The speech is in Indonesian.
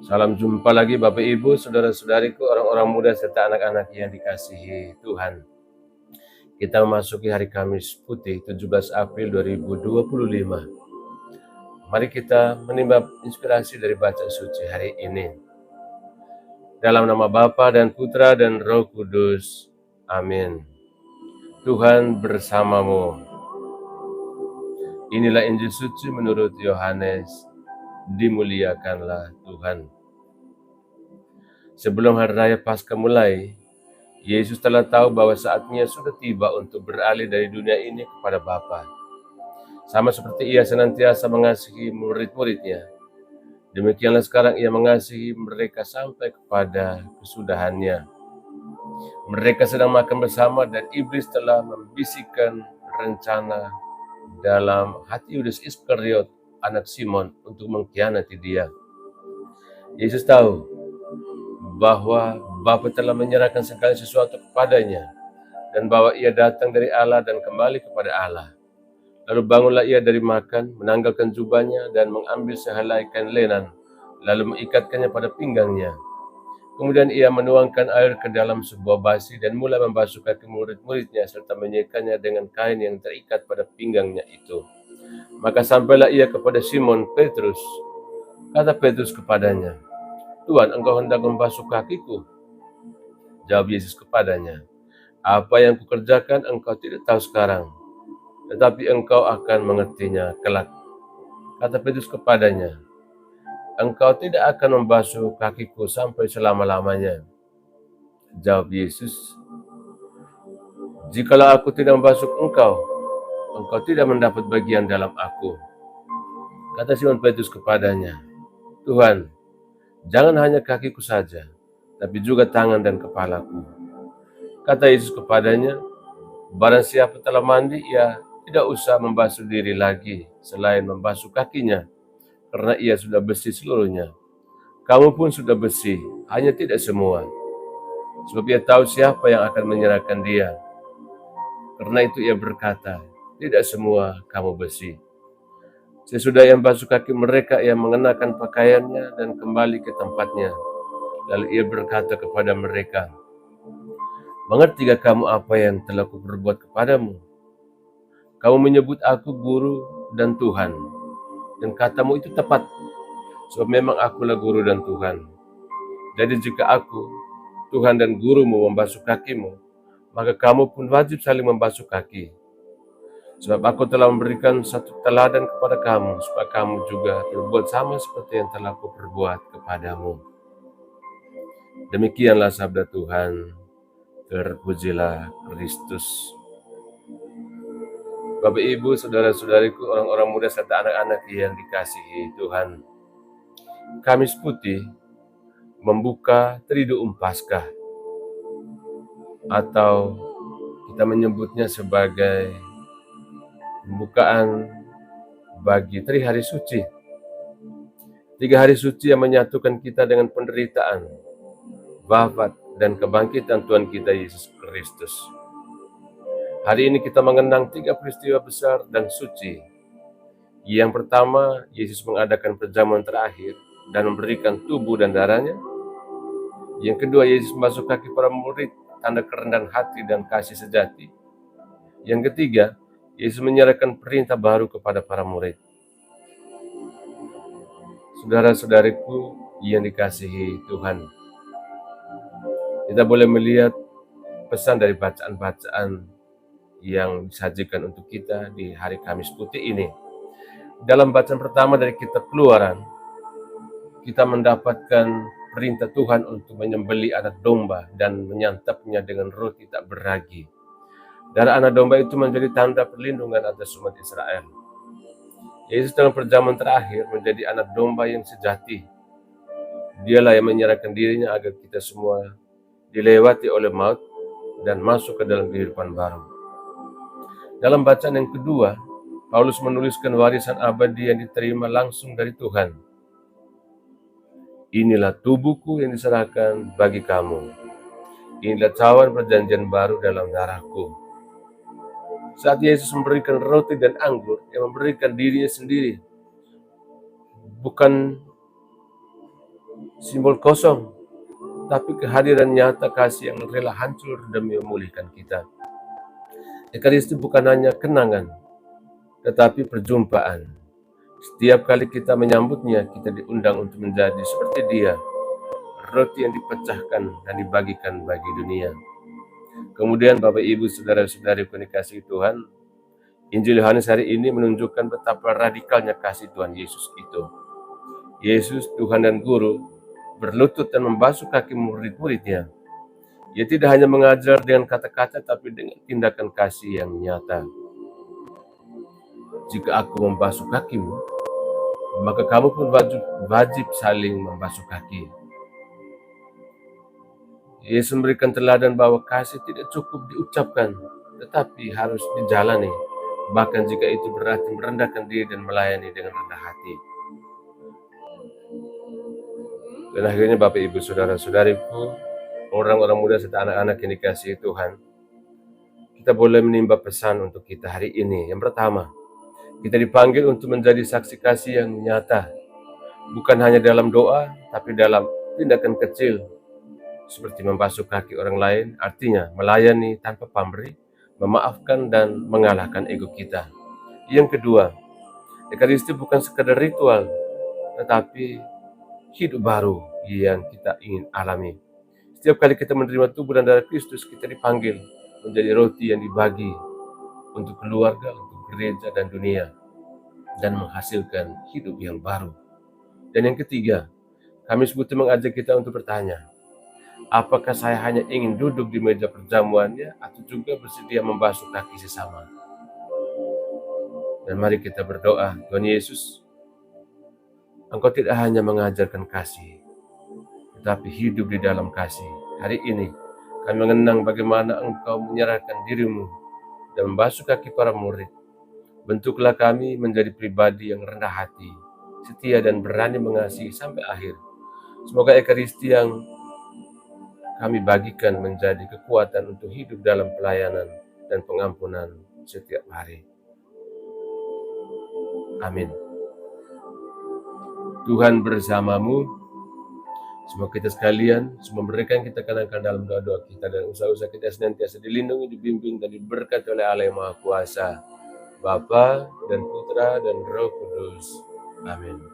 Salam jumpa lagi Bapak Ibu, saudara-saudariku, orang-orang muda serta anak-anak yang dikasihi Tuhan. Kita memasuki hari Kamis Putih 17 April 2025. Mari kita menimba inspirasi dari bacaan suci hari ini. Dalam nama Bapa dan Putra dan Roh Kudus. Amin. Tuhan bersamamu. Inilah Injil suci menurut Yohanes. Dimuliakanlah Tuhan. Sebelum hari raya Paskah mulai, Yesus telah tahu bahwa saatnya sudah tiba untuk beralih dari dunia ini kepada Bapa. Sama seperti ia senantiasa mengasihi murid-muridnya, demikianlah sekarang ia mengasihi mereka sampai kepada kesudahannya. Mereka sedang makan bersama dan iblis telah membisikkan rencana dalam hati Yudas Iskariot, anak Simon, untuk mengkhianati dia. Yesus tahu bahwa Bapa telah menyerahkan segala sesuatu kepadanya dan bahwa ia datang dari Allah dan kembali kepada Allah. Lalu bangunlah ia dari makan, menanggalkan jubahnya dan mengambil sehelai kain lenan, lalu mengikatkannya pada pinggangnya. Kemudian ia menuangkan air ke dalam sebuah basi dan mulai membasuh kaki murid-muridnya serta menyekanya dengan kain yang terikat pada pinggangnya itu. Maka sampailah ia kepada Simon Petrus. Kata Petrus kepadanya, "Tuhan, engkau hendak membasuh kakiku?" Jawab Yesus kepadanya, "Apa yang kukerjakan engkau tidak tahu sekarang, tetapi engkau akan mengertinya kelak." Kata Petrus kepadanya, "Engkau tidak akan membasuh kakiku sampai selama-lamanya." Jawab Yesus, "Jikalau aku tidak membasuh engkau, engkau tidak mendapat bagian dalam aku." Kata Simon Petrus kepadanya, "Tuhan, jangan hanya kakiku saja, tapi juga tangan dan kepalaku." Kata Yesus kepadanya, "Barang siapa telah mandi, ia tidak usah membasuh diri lagi selain membasuh kakinya, karena ia sudah bersih seluruhnya. Kamu pun sudah bersih, hanya tidak semua. Sebab ia tahu siapa yang akan menyerahkan dia. Karena itu ia berkata, tidak semua kamu bersih." Sesudah ia membasuh kaki mereka, ia mengenakan pakaiannya dan kembali ke tempatnya. Lalu ia berkata kepada mereka, "Mengertikah kamu apa yang telah kuperbuat kepadamu? Kamu menyebut aku guru dan Tuhan, dan katamu itu tepat, sebab memang akulah guru dan Tuhan. Jadi jika aku, Tuhan dan gurumu membasuh kakimu, maka kamu pun wajib saling membasuh kaki. Sebab aku telah memberikan satu teladan kepada kamu, supaya kamu juga berbuat sama seperti yang telah kuperbuat kepadamu." Demikianlah sabda Tuhan. Terpujilah Kristus. Bapak Ibu, saudara-saudariku, orang-orang muda serta anak-anak yang dikasihi Tuhan. Kamis Putih membuka Triduum Paskah, atau kita menyebutnya sebagai pembukaan bagi Hari Suci. 3 hari suci yang menyatukan kita dengan penderitaan, wafat, dan kebangkitan Tuhan kita Yesus Kristus. Hari ini kita mengenang 3 peristiwa besar dan suci. Yang pertama, Yesus mengadakan perjamuan terakhir dan memberikan tubuh dan darahnya. Yang kedua, Yesus membasuh kaki para murid, tanda kerendahan hati dan kasih sejati. Yang ketiga, Yesus menyerahkan perintah baru kepada para murid. Saudara-saudariku yang dikasihi Tuhan, kita boleh melihat pesan dari bacaan-bacaan yang disajikan untuk kita di hari Kamis Putih ini. Dalam bacaan pertama dari kitab Keluaran, kita mendapatkan perintah Tuhan untuk menyembelih anak domba dan menyantapnya dengan roti tak beragi. Darah anak domba itu menjadi tanda perlindungan atas umat Israel. Yesus dalam perjamuan terakhir menjadi anak domba yang sejati. Dialah yang menyerahkan dirinya agar kita semua dilewati oleh maut dan masuk ke dalam kehidupan baru. Dalam bacaan yang kedua, Paulus menuliskan warisan abadi yang diterima langsung dari Tuhan. "Inilah tubuhku yang diserahkan bagi kamu. Inilah cawan perjanjian baru dalam darahku." Saat Yesus memberikan roti dan anggur, yang memberikan dirinya sendiri, bukan simbol kosong, tapi kehadiran nyata kasih yang rela hancur demi memulihkan kita. Ekaristi bukan hanya kenangan, tetapi perjumpaan. Setiap kali kita menyambutnya, kita diundang untuk menjadi seperti Dia, roti yang dipecahkan dan dibagikan bagi dunia. Kemudian Bapak Ibu Saudara-saudari yang dikasihi Tuhan, Injil Yohanes hari ini menunjukkan betapa radikalnya kasih Tuhan Yesus itu. Yesus, Tuhan dan Guru, berlutut dan membasuh kaki murid-muridnya. Ia tidak hanya mengajar dengan kata-kata, tapi dengan tindakan kasih yang nyata. Jika aku membasuh kakimu, maka kamu pun wajib saling membasuh kaki. Yesus memberikan teladan bahwa kasih tidak cukup diucapkan, tetapi harus dijalani. Bahkan jika itu berarti merendahkan diri dan melayani dengan rendah hati. Dan akhirnya Bapak Ibu Saudara-saudariku, orang-orang muda serta anak-anak yang dikasihi Tuhan, kita boleh menimba pesan untuk kita hari ini. Yang pertama, kita dipanggil untuk menjadi saksi kasih yang nyata. Bukan hanya dalam doa, tapi dalam tindakan kecil, seperti membasuh kaki orang lain, artinya melayani tanpa pamrih, memaafkan dan mengalahkan ego kita. Yang kedua, Ekaristi bukan sekadar ritual, tetapi hidup baru yang kita ingin alami. Setiap kali kita menerima tubuh dan darah Kristus, kita dipanggil menjadi roti yang dibagi untuk keluarga, untuk gereja dan dunia, dan menghasilkan hidup yang baru. Dan yang ketiga, kami sebetulnya mengajak kita untuk bertanya, apakah saya hanya ingin duduk di meja perjamuannya atau juga bersedia membasuh kaki sesama? Dan mari kita berdoa, Tuhan Yesus, Engkau tidak hanya mengajarkan kasih, tetapi hidup di dalam kasih. Hari ini kami mengenang bagaimana Engkau menyerahkan dirimu dan membasuh kaki para murid. Bentuklah kami menjadi pribadi yang rendah hati, setia dan berani mengasihi sampai akhir. Semoga Ekaristi yang kami bagikan menjadi kekuatan untuk hidup dalam pelayanan dan pengampunan setiap hari. Amin. Tuhan bersamamu. Semoga kita sekalian, semua mereka yang kita kenangkan dalam doa-doa kita dan usaha-usaha kita senantiasa dilindungi, dibimbing, dan diberkati oleh Allah yang Maha Kuasa, Bapa dan Putra dan Roh Kudus. Amin.